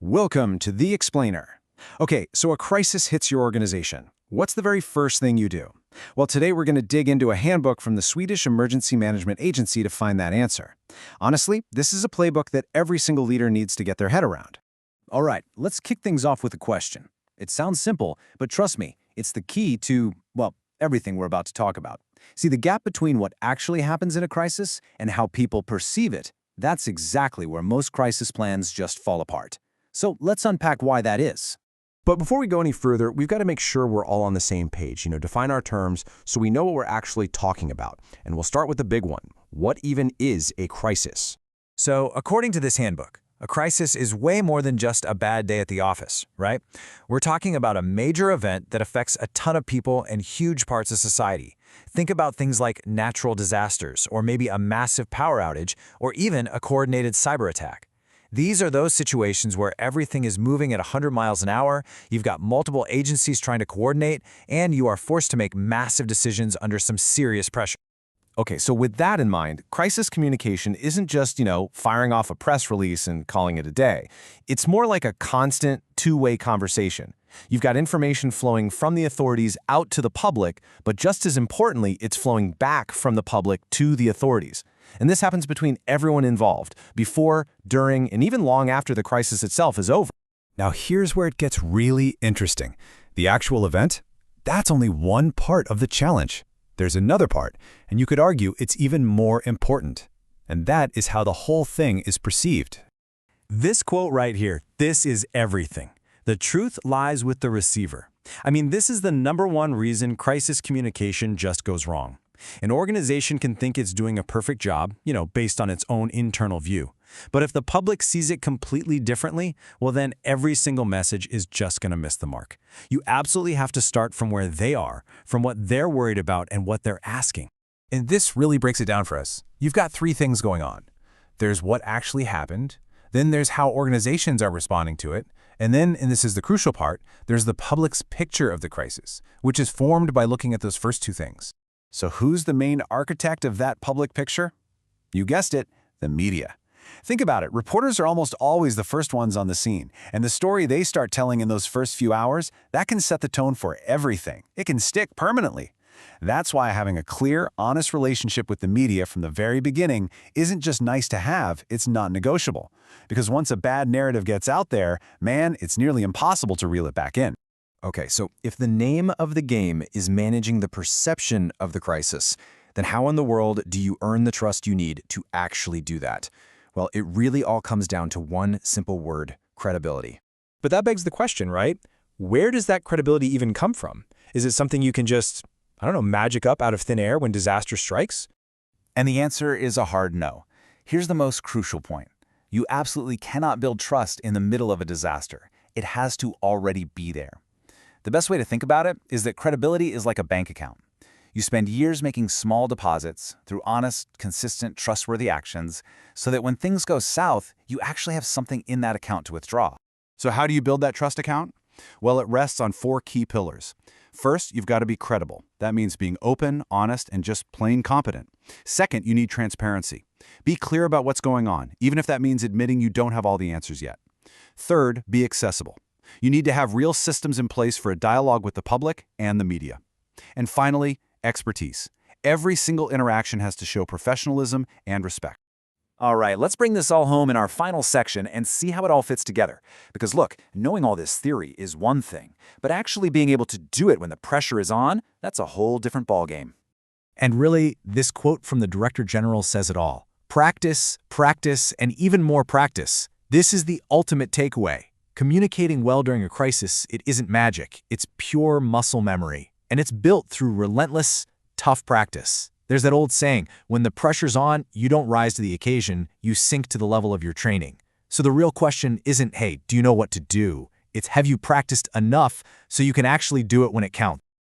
Welcome to The Explainer. Okay, so a crisis hits your organization. What's the very first thing you do? Well, today we're going to dig into a handbook from the Swedish Emergency Management Agency to find that answer. Honestly, this is a playbook that every single leader needs to get their head around. All right, let's kick things off with a question. It sounds simple, but trust me, it's the key to, well, everything we're about to talk about. See, the gap between what actually happens in a crisis and how people perceive it, that's exactly where most crisis plans just fall apart. So let's unpack why that is. But before we go any further, we've got to make sure we're all on the same page, define our terms so we know what we're actually talking about. And we'll start with the big one. What even is a crisis? So, according to this handbook, a crisis is way more than just a bad day at the office, right? We're talking about a major event that affects a ton of people and huge parts of society. Think about things like natural disasters, or maybe a massive power outage, or even a coordinated cyber attack. These are those situations where everything is moving at 100 miles an hour, you've got multiple agencies trying to coordinate, and you are forced to make massive decisions under some serious pressure. Okay, so with that in mind, crisis communication isn't just, firing off a press release and calling it a day. It's more like a constant two-way conversation. You've got information flowing from the authorities out to the public, but just as importantly, it's flowing back from the public to the authorities. And this happens between everyone involved, before, during, and even long after the crisis itself is over. Now here's where it gets really interesting. The actual event? That's only one part of the challenge. There's another part, and you could argue it's even more important. And that is how the whole thing is perceived. This quote right here, this is everything. The truth lies with the receiver. This is the #1 reason crisis communication just goes wrong. An organization can think it's doing a perfect job, based on its own internal view. But if the public sees it completely differently, well then every single message is just going to miss the mark. You absolutely have to start from where they are, from what they're worried about and what they're asking. And this really breaks it down for us. You've got three things going on. There's what actually happened, then there's how organizations are responding to it, and then, and this is the crucial part, there's the public's picture of the crisis, which is formed by looking at those first two things. So who's the main architect of that public picture? You guessed it, the media. Think about it, reporters are almost always the first ones on the scene, and the story they start telling in those first few hours, that can set the tone for everything. It can stick permanently. That's why having a clear, honest relationship with the media from the very beginning isn't just nice to have, it's not negotiable. Because once a bad narrative gets out there, man, it's nearly impossible to reel it back in. Okay, so if the name of the game is managing the perception of the crisis, then how in the world do you earn the trust you need to actually do that? Well, it really all comes down to one simple word: credibility. But that begs the question, right? Where does that credibility even come from? Is it something you can just, magic up out of thin air when disaster strikes? And the answer is a hard no. Here's the most crucial point. You absolutely cannot build trust in the middle of a disaster. It has to already be there. The best way to think about it is that credibility is like a bank account. You spend years making small deposits through honest, consistent, trustworthy actions so that when things go south, you actually have something in that account to withdraw. So how do you build that trust account? Well, it rests on 4 key pillars. First, you've got to be credible. That means being open, honest, and just plain competent. Second, you need transparency. Be clear about what's going on, even if that means admitting you don't have all the answers yet. Third, be accessible. You need to have real systems in place for a dialogue with the public and the media. And finally, expertise. Every single interaction has to show professionalism and respect. All right, let's bring this all home in our final section and see how it all fits together. Because look, knowing all this theory is one thing, but actually being able to do it when the pressure is on, that's a whole different ballgame. And really, this quote from the Director General says it all. Practice, practice, and even more practice. This is the ultimate takeaway. Communicating well during a crisis, it isn't magic. It's pure muscle memory. And it's built through relentless, tough practice. There's that old saying, when the pressure's on, you don't rise to the occasion, you sink to the level of your training. So the real question isn't, hey, do you know what to do? It's, have you practiced enough so you can actually do it when it counts?